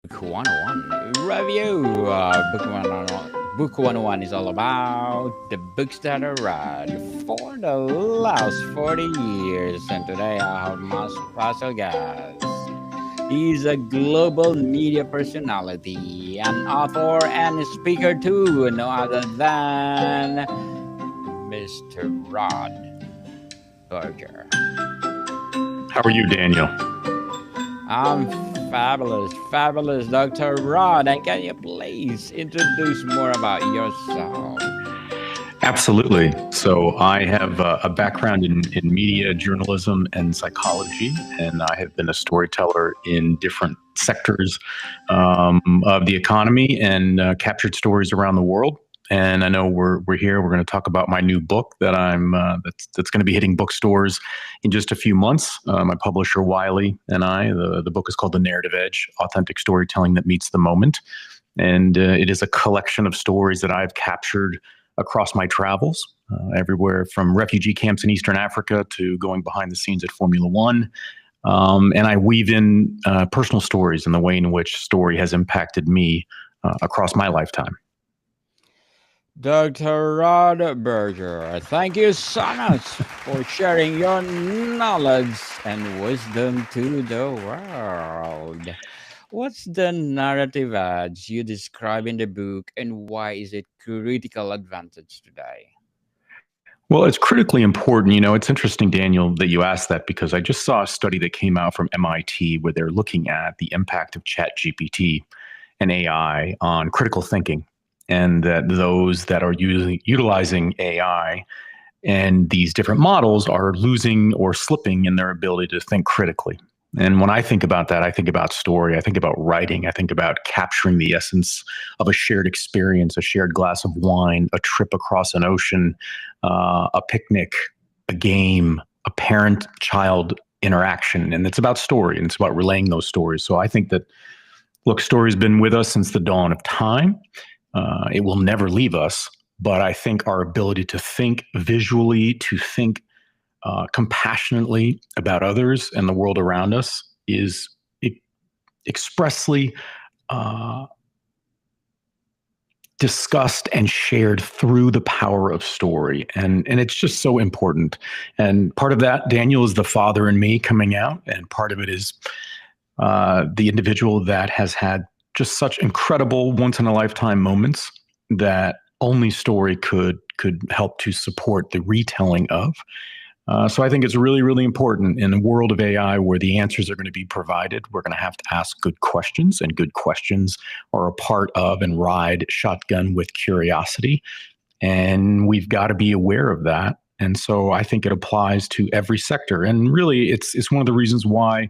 Book 101 review. Book 101 is all about the books that I read for the last 40 years. And today I have my special guest. He's a global media personality, an author, and a speaker too, no other than Mr. Rod Berger. How are you, Daniel? I'm fabulous, Dr. Rod. And can you please introduce more about yourself? Absolutely. So I have a background in media, journalism, and psychology, and I have been a storyteller in different sectors of the economy and captured stories around the world. And I know we're here. We're going to talk about my new book that that's going to be hitting bookstores in just a few months. My publisher Wiley and I. The book is called The Narrative Edge: Authentic Storytelling That Meets the Moment, and it is a collection of stories that I've captured across my travels, everywhere from refugee camps in Eastern Africa to going behind the scenes at Formula One. And I weave in personal stories and the way in which story has impacted me across my lifetime. Dr. Rod Berger, thank you so much for sharing your knowledge and wisdom to the world. What's the narrative edge you describe in the book, and why is it critical advantage today? Well, it's critically important. You know, it's interesting, Daniel, that you asked that because I just saw a study that came out from MIT where they're looking at the impact of ChatGPT and AI on critical thinking, and that those that are utilizing AI and these different models are losing or slipping in their ability to think critically. And when I think about that, I think about story, I think about writing, I think about capturing the essence of a shared experience, a shared glass of wine, a trip across an ocean, a picnic, a game, a parent-child interaction. And it's about story, and it's about relaying those stories. So I think that, look, story's been with us since the dawn of time. It will never leave us. But I think our ability to think visually, to think compassionately about others and the world around us is expressly discussed and shared through the power of story. And it's just so important. And part of that, Daniel, is the father in me coming out. And part of it is the individual that has had just such incredible once-in-a-lifetime moments that only story could help to support the retelling of. So I think it's really, really important in a world of AI where the answers are going to be provided. We're going to have to ask good questions, and good questions are a part of and ride shotgun with curiosity. And we've got to be aware of that. And so I think it applies to every sector. And really, it's one of the reasons why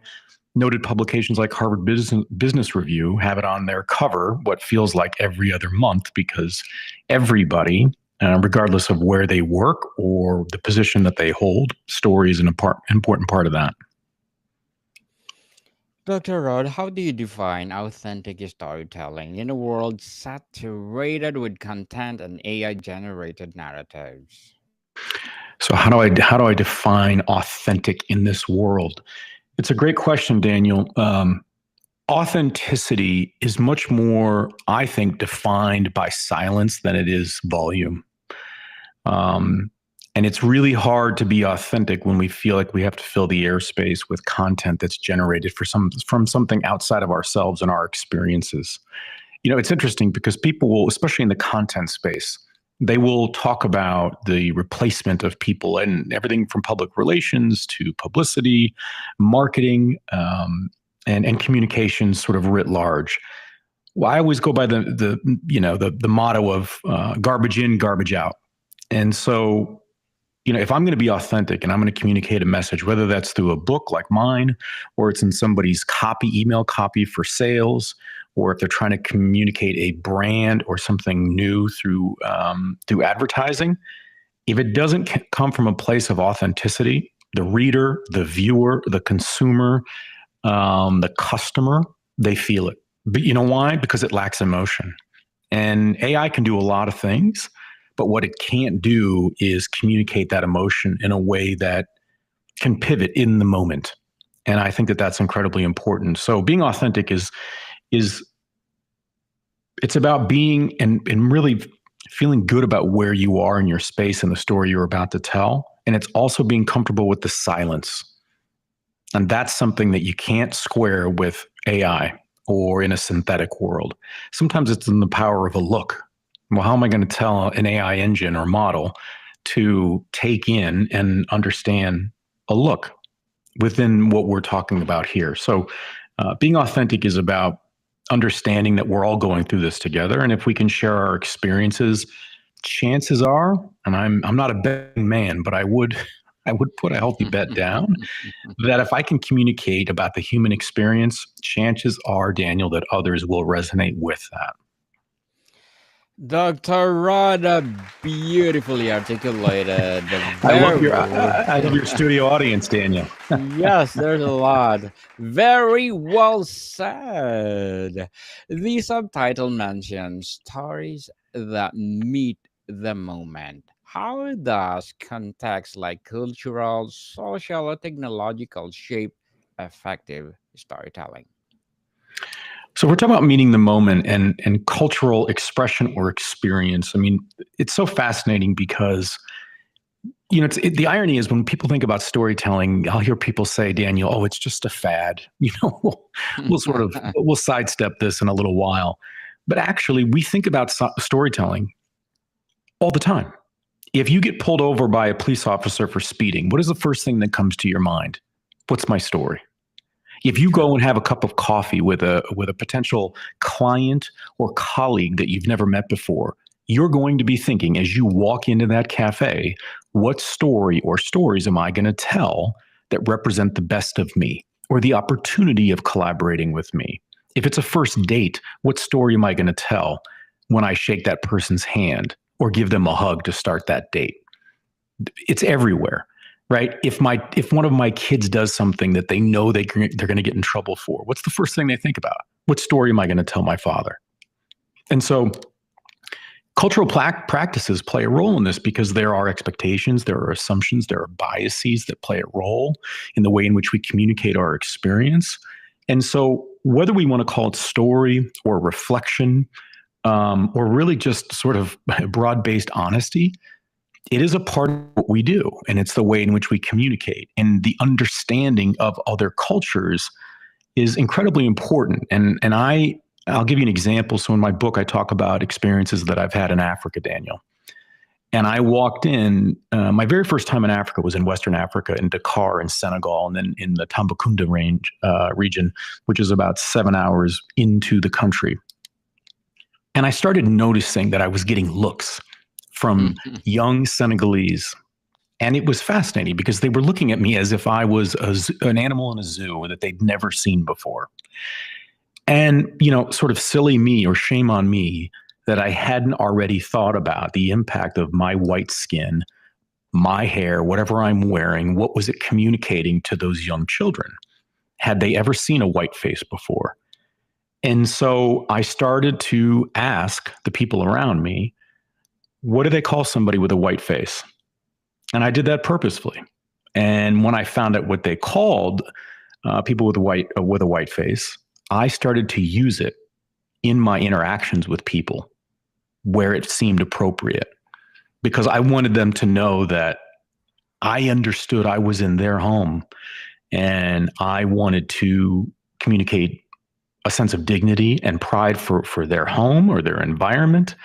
noted publications like Harvard Business Review have it on their cover what feels like every other month, because everybody, regardless of where they work or the position that they hold, story is an important part of that. Dr. Rod, how do you define authentic storytelling in a world saturated with content and AI generated narratives? So how do I define authentic in this world? It's a great question, Daniel. Authenticity is much more, I think, defined by silence than it is volume. And it's really hard to be authentic when we feel like we have to fill the airspace with content that's generated from something outside of ourselves and our experiences. You know, it's interesting because people will, especially in the content space, they will talk about the replacement of people and everything from public relations to publicity, marketing, and communications sort of writ large. Well, I always go by the motto of garbage in, garbage out. And so, you know, if I'm going to be authentic and I'm going to communicate a message, whether that's through a book like mine, or it's in somebody's email copy for sales, or if they're trying to communicate a brand or something new through advertising, if it doesn't come from a place of authenticity, the reader, the viewer, the consumer, the customer, they feel it. But you know why? Because it lacks emotion. And AI can do a lot of things, but what it can't do is communicate that emotion in a way that can pivot in the moment. And I think that that's incredibly important. So being authentic is is it's about being and really feeling good about where you are in your space and the story you're about to tell. And it's also being comfortable with the silence. And that's something that you can't square with AI or in a synthetic world. Sometimes it's in the power of a look. Well, how am I going to tell an AI engine or model to take in and understand a look within what we're talking about here? So being authentic is about understanding that we're all going through this together. And if we can share our experiences, chances are, and I'm not a betting man, but I would put a healthy bet down that if I can communicate about the human experience, chances are, Daniel, that others will resonate with that. Dr. Rada, beautifully articulated. I love your studio audience, Daniel. Yes, there's a lot. Very well said. The subtitle mentions stories that meet the moment. How does context like cultural, social, or technological shape effective storytelling? So we're talking about meeting the moment and cultural expression or experience. I mean, it's so fascinating because the irony is when people think about storytelling, I'll hear people say, Daniel, oh, it's just a fad. We'll sidestep this in a little while. But actually, we think about storytelling all the time. If you get pulled over by a police officer for speeding, what is the first thing that comes to your mind? What's my story? If you go and have a cup of coffee with a potential client or colleague that you've never met before, you're going to be thinking as you walk into that cafe, what story or stories am I going to tell that represent the best of me or the opportunity of collaborating with me? If it's a first date, what story am I going to tell when I shake that person's hand or give them a hug to start that date? It's everywhere. Right? If one of my kids does something that they know they're going to get in trouble for, what's the first thing they think about? What story am I going to tell my father? And so cultural practices play a role in this because there are expectations, there are assumptions, there are biases that play a role in the way in which we communicate our experience. And so whether we want to call it story or reflection, or really just sort of broad-based honesty, it is a part of what we do, and it's the way in which we communicate. And the understanding of other cultures is incredibly important. And I'll give you an example. So in my book, I talk about experiences that I've had in Africa, Daniel. And I walked in, my very first time in Africa was in Western Africa, in Dakar in Senegal, and then in the Tambacounda region, which is about 7 hours into the country. And I started noticing that I was getting looks from young Senegalese. And it was fascinating because they were looking at me as if I was an animal in a zoo that they'd never seen before. And, sort of silly me or shame on me that I hadn't already thought about the impact of my white skin, my hair, whatever I'm wearing, what was it communicating to those young children? Had they ever seen a white face before? And so I started to ask the people around me, what do they call somebody with a white face? And I did that purposefully. And when I found out what they called people with a white face, I started to use it in my interactions with people where it seemed appropriate, because I wanted them to know that I understood I was in their home, and I wanted to communicate a sense of dignity and pride for their home or their environment,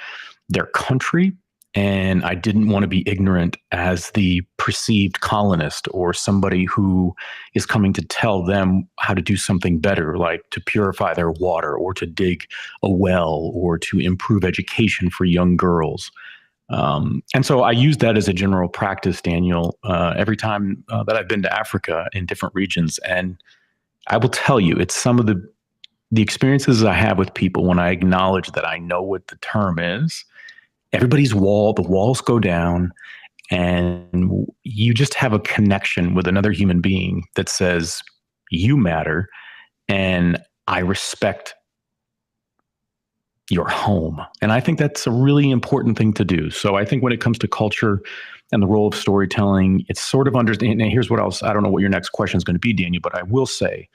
their country. And I didn't want to be ignorant as the perceived colonist or somebody who is coming to tell them how to do something better, like to purify their water or to dig a well or to improve education for young girls. And so I use that as a general practice, Daniel, every time that I've been to Africa in different regions. And I will tell you, it's some of the experiences I have with people when I acknowledge that I know what the term is. The walls go down, and you just have a connection with another human being that says, you matter, and I respect your home. And I think that's a really important thing to do. So I think when it comes to culture and the role of storytelling, it's sort of understanding. Here's what else. I don't know what your next question is going to be, Daniel, but I will say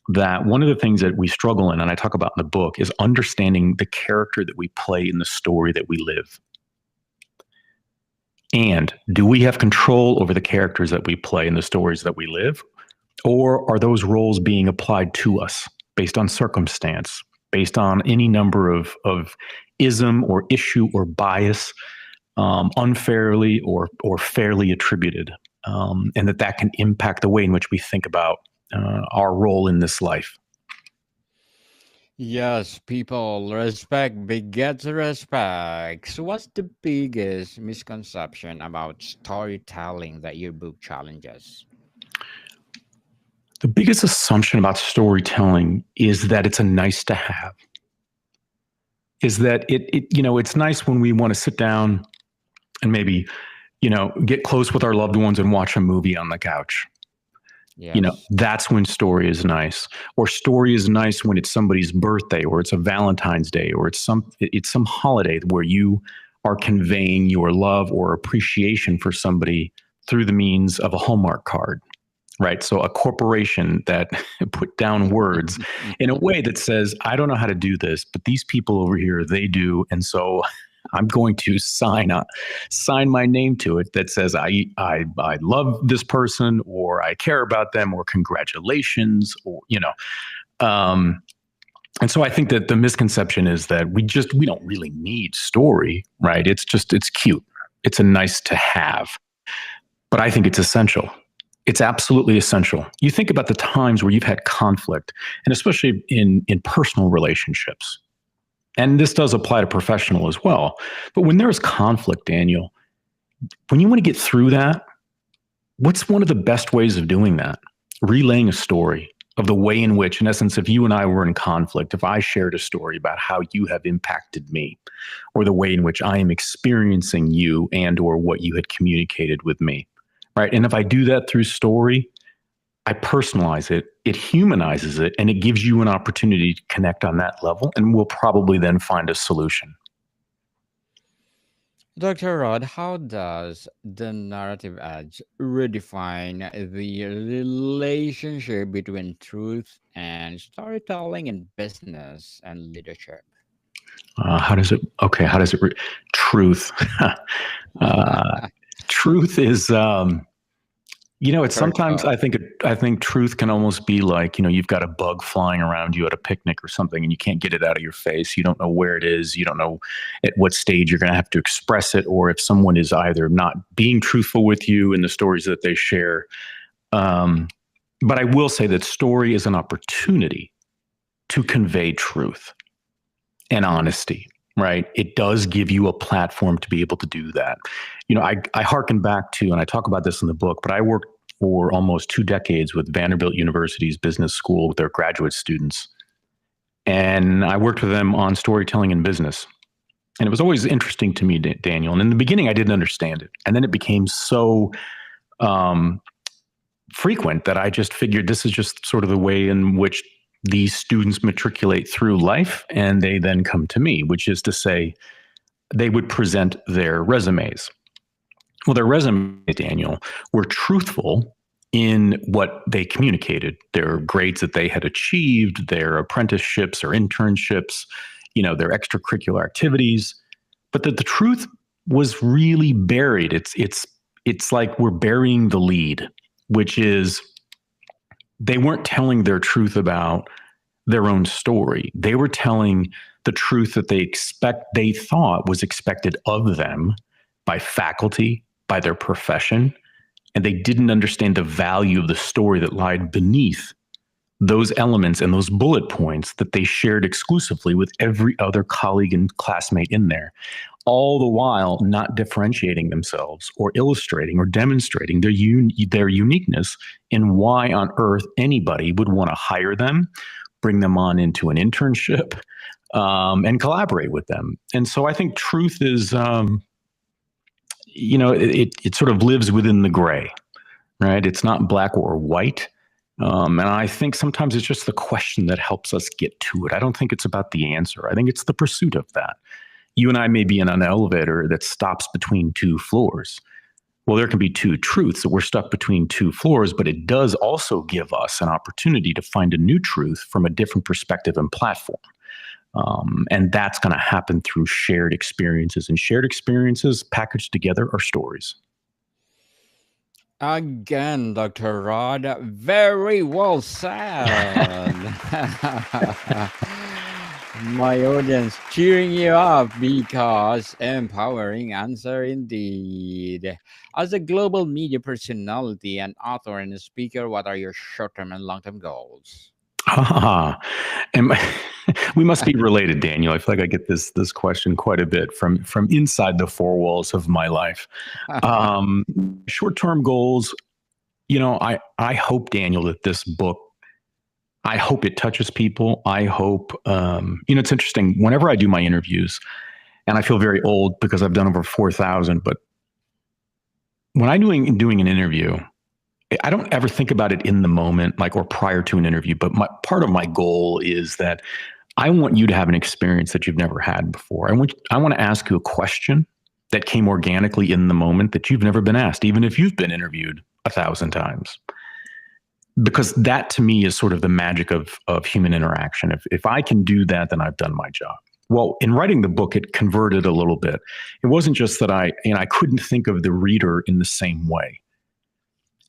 that one of the things that we struggle in, and I talk about in the book, is understanding the character that we play in the story that we live. And do we have control over the characters that we play in the stories that we live? Or are those roles being applied to us based on circumstance, based on any number of ism or issue or bias, unfairly or fairly attributed, and that can impact the way in which we think about our role in this life? Yes, people, respect begets respect. So, what's the biggest misconception about storytelling that your book challenges? The biggest assumption about storytelling is that it's a nice to have. Is that it's nice when we want to sit down and maybe, get close with our loved ones and watch a movie on the couch. Yes. That's when story is nice. Or story is nice when it's somebody's birthday, or it's a Valentine's Day, or it's some holiday where you are conveying your love or appreciation for somebody through the means of a Hallmark card. Right. So a corporation that put down words in a way that says, I don't know how to do this, but these people over here, they do. And so I'm going to sign my name to it that says I love this person, or I care about them, or congratulations, or and so I think that the misconception is that we don't really need story, right? It's cute. It's a nice to have, but I think it's essential. It's absolutely essential. You think about the times where you've had conflict, and especially in personal relationships. And this does apply to professional as well. But when there is conflict, Daniel, when you want to get through that, what's one of the best ways of doing that? Relaying a story of the way in which, in essence, if you and I were in conflict, if I shared a story about how you have impacted me, or the way in which I am experiencing you and or what you had communicated with me, right? And if I do that through story, I personalize it, it humanizes it, and it gives you an opportunity to connect on that level, and we'll probably then find a solution. Dr. Rod, how does the narrative edge redefine the relationship between truth and storytelling in business and leadership? How does it? Okay, how does it? Truth. uh, Truth is. It's Very sometimes tough. I think truth can almost be like, you've got a bug flying around you at a picnic or something, and you can't get it out of your face. You don't know where it is. You don't know at what stage you're going to have to express it, or if someone is either not being truthful with you in the stories that they share. But I will say that story is an opportunity to convey truth and honesty, right? It does give you a platform to be able to do that. I hearken back to, and I talk about this in the book, but I worked for almost 2 decades with Vanderbilt University's business school with their graduate students. And I worked with them on storytelling in business. And it was always interesting to me, Daniel. And in the beginning, I didn't understand it. And then it became so frequent that I just figured this is just sort of the way in which these students matriculate through life, and they then come to me, which is to say they would present their resumes. Well, their resumes, Daniel, were truthful in what they communicated, their grades that they had achieved, their apprenticeships or internships, their extracurricular activities, but that the truth was really buried. It's like we're burying the lead, which is they weren't telling their truth about their own story. They were telling the truth that they thought was expected of them by faculty, by their profession, and they didn't understand the value of the story that lied beneath those elements and those bullet points that they shared exclusively with every other colleague and classmate in there, all the while not differentiating themselves or illustrating or demonstrating their uniqueness in why on earth anybody would want to hire them, bring them on into an internship, and collaborate with them. And so I think truth is, it sort of lives within the gray, right? It's not black or white. And I think sometimes it's just the question that helps us get to it. I don't think it's about the answer. I think it's the pursuit of that. You and I may be in an elevator that stops between 2 floors, Well, there can be two truths that we're stuck between two floors, but it does also give us an opportunity to find a new truth from a different perspective and platform. And that's going to happen through shared experiences, and shared experiences packaged together are stories. Again, Dr. Rod, very well said. My audience cheering you up because empowering answer indeed. As a global media personality, an author and a speaker, what are your short-term and long-term goals? Ah, and we must be related, Daniel. I feel like I get this question quite a bit from inside the four walls of my life. Um, Short-term goals, I hope, Daniel, that this book, I hope it touches people. I hope, it's interesting. Whenever I do my interviews, and I feel very old because I've done over 4,000, but when I'm doing an interview, I don't ever think about it in the moment, like, or prior to an interview. But part of my goal is that I want you to have an experience that you've never had before. I want to ask you a question that came organically in the moment that you've never been asked, even if you've been interviewed 1,000 times. Because that to me is sort of the magic of human interaction. If I can do that, then I've done my job. Well, in writing the book, it converted a little bit. It wasn't just that I couldn't think of the reader in the same way.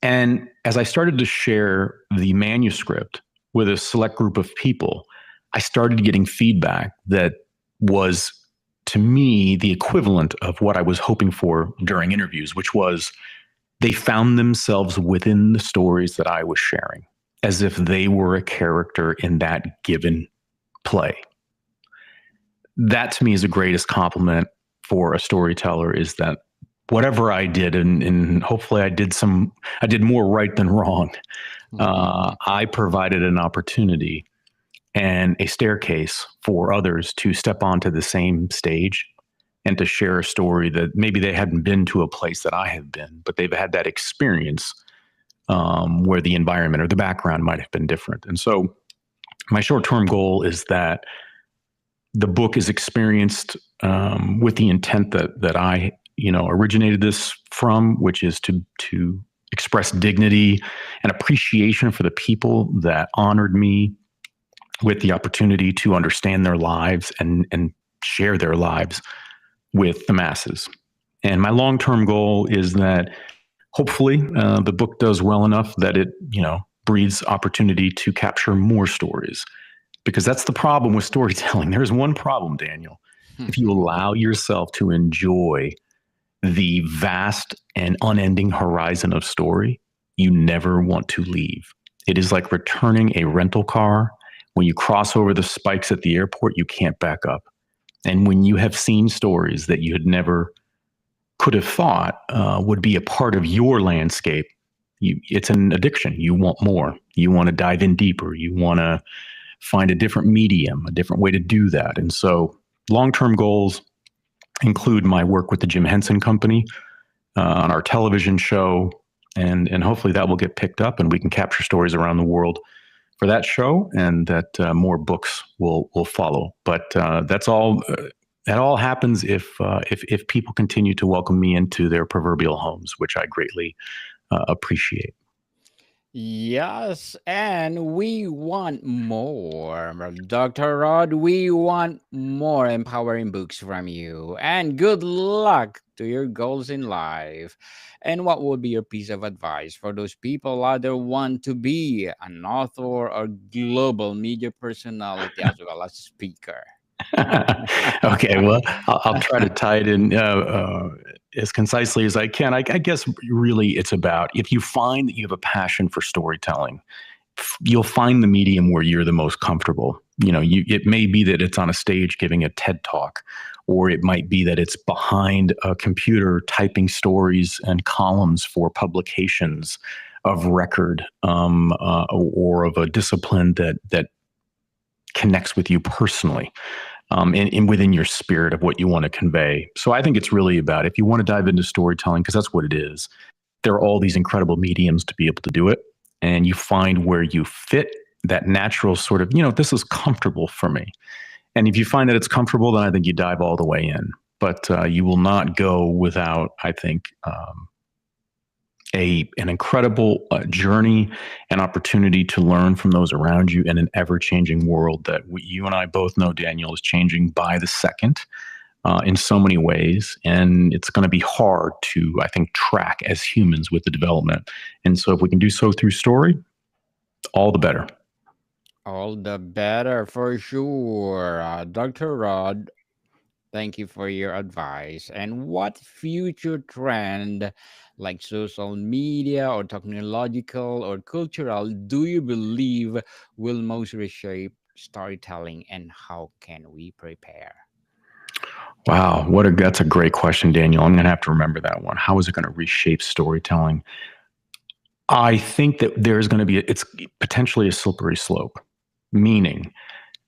And as I started to share the manuscript with a select group of people, I started getting feedback that was, to me, the equivalent of what I was hoping for during interviews, which was they found themselves within the stories that I was sharing, as if they were a character in that given play. That to me is the greatest compliment for a storyteller, is that whatever I did, and hopefully I did more right than wrong. I provided an opportunity and a staircase for others to step onto the same stage and to share a story that maybe they hadn't been to a place that I have been, but they've had that experience where the environment or the background might have been different. And so my short-term goal is that the book is experienced with the intent that I originated this from, which is to express dignity and appreciation for the people that honored me with the opportunity to understand their lives and share their lives with the masses. And my long-term goal is that hopefully the book does well enough that it, breeds opportunity to capture more stories. Because that's the problem with storytelling. There's one problem, Daniel. If you allow yourself to enjoy the vast and unending horizon of story, you never want to leave. It is like returning a rental car. When you cross over the spikes at the airport, you can't back up. And when you have seen stories that you had never could have thought would be a part of your landscape, it's an addiction. You want more. You want to dive in deeper. You want to find a different medium, a different way to do that. And so long-term goals include my work with the Jim Henson Company on our television show, and hopefully that will get picked up and we can capture stories around the world for that show, and that more books will follow. But that's all. That all happens if people continue to welcome me into their proverbial homes, which I greatly appreciate. Yes, and we want more. Dr. Rod, we want more empowering books from you. And good luck to your goals in life. And what would be your piece of advice for those people either want to be an author or global media personality as well as speaker? Okay, well, I'll try to tie it in as concisely as I can. I guess really it's about, if you find that you have a passion for storytelling, you'll find the medium where you're the most comfortable. It may be that it's on a stage giving a TED talk, or it might be that it's behind a computer typing stories and columns for publications of record, or of a discipline that connects with you personally, and within your spirit of what you want to convey. So I think it's really about, if you want to dive into storytelling, because that's what it is, there are all these incredible mediums to be able to do it. And you find where you fit that natural sort of, this is comfortable for me. And if you find that it's comfortable, then I think you dive all the way in. But you will not go without, I think, an incredible journey and opportunity to learn from those around you in an ever-changing world that you and I both know, Daniel, is changing by the second in so many ways. And it's going to be hard to, I think, track as humans with the development. And so if we can do so through story, all the better. All the better for sure. Dr. Rod, thank you for your advice. And what future trend, like social media or technological or cultural, do you believe will most reshape storytelling, and how can we prepare? Wow, that's a great question, Daniel. I'm going to have to remember that one. How is it going to reshape storytelling? I think that there's going to be it's potentially a slippery slope, meaning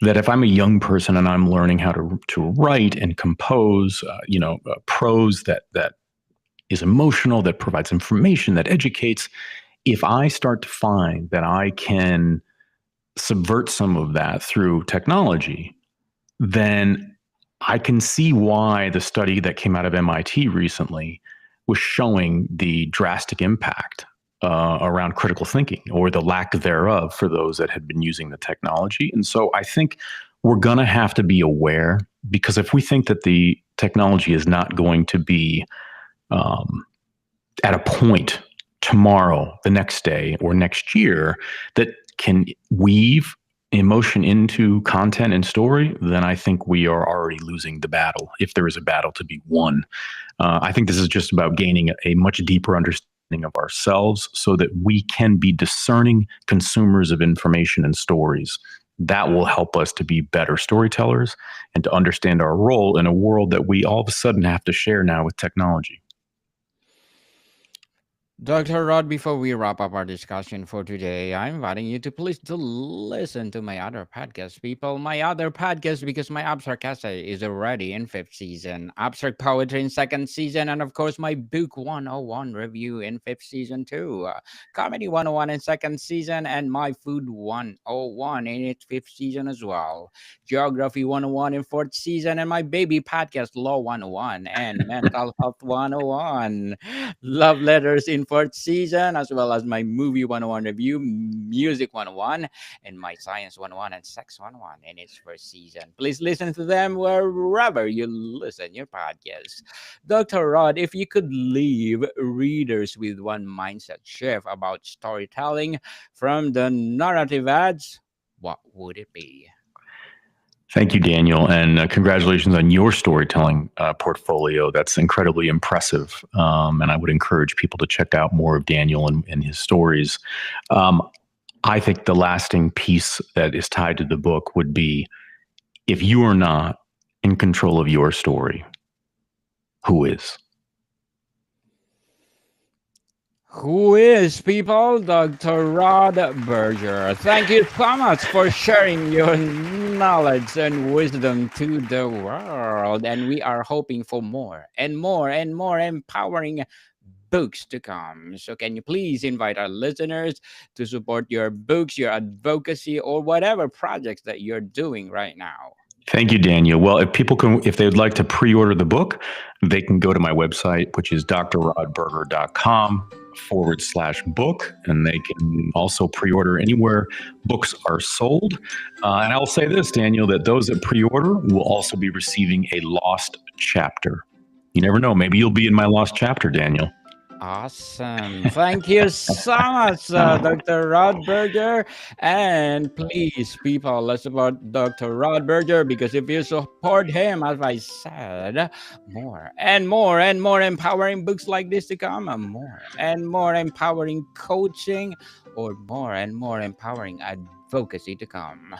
that if I'm a young person and I'm learning how to write and compose, prose that is emotional, that provides information, that educates, if I start to find that I can subvert some of that through technology, then I can see why the study that came out of MIT recently was showing the drastic impact around critical thinking, or the lack thereof, for those that had been using the technology. And so I think we're going to have to be aware, because if we think that the technology is not going to be at a point tomorrow, the next day, or next year that can weave emotion into content and story, then I think we are already losing the battle, if there is a battle to be won. I think this is just about gaining a much deeper understanding of ourselves so that we can be discerning consumers of information and stories. That will help us to be better storytellers and to understand our role in a world that we all of a sudden have to share now with technology. Dr. Rod, before we wrap up our discussion for today, I'm inviting you to please to listen to my other podcast, people. My other podcast, because my Abstract Essay is already in fifth season, Abstract Poetry in second season, and of course my Book 101 review in fifth season too. Comedy 101 in second season, and my Food 101 in its fifth season as well. Geography 101 in fourth season, and my baby podcast Law 101 and Mental Health 101. Love Letters in fourth season, as well as my Movie 101 review, Music 101, and my Science 101 and Sex 101 in its first season. Please listen to them wherever you listen your podcast. Dr. Rod, if you could leave readers with one mindset shift about storytelling from the narrative ads, what would it be? Thank you, Daniel, and congratulations on your storytelling portfolio. That's incredibly impressive, and I would encourage people to check out more of Daniel and his stories. I think the lasting piece that is tied to the book would be, if you are not in control of your story, who is? Who is, people? Dr. Rod Berger. Thank you so much for sharing your knowledge and wisdom to the world. And we are hoping for more and more and more empowering books to come. So, can you please invite our listeners to support your books, your advocacy, or whatever projects that you're doing right now? Thank you, Daniel. Well, if they would like to pre-order the book, they can go to my website, which is drrodberger.com/book, and they can also pre-order anywhere books are sold. And I'll say this, Daniel, that those that pre-order will also be receiving a lost chapter. You never know. Maybe you'll be in my lost chapter, Daniel. Awesome. Thank you so much, Dr. Rod Berger. And please, people, let's support Dr. Rod Berger, because if you support him, as I said, more and more and more empowering books like this to come, and more empowering coaching, or more and more empowering advocacy to come.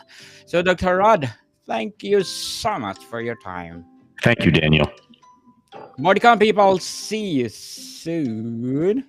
So, Dr. Rod, thank you so much for your time. Thank you, Daniel. More to come, people. See you soon.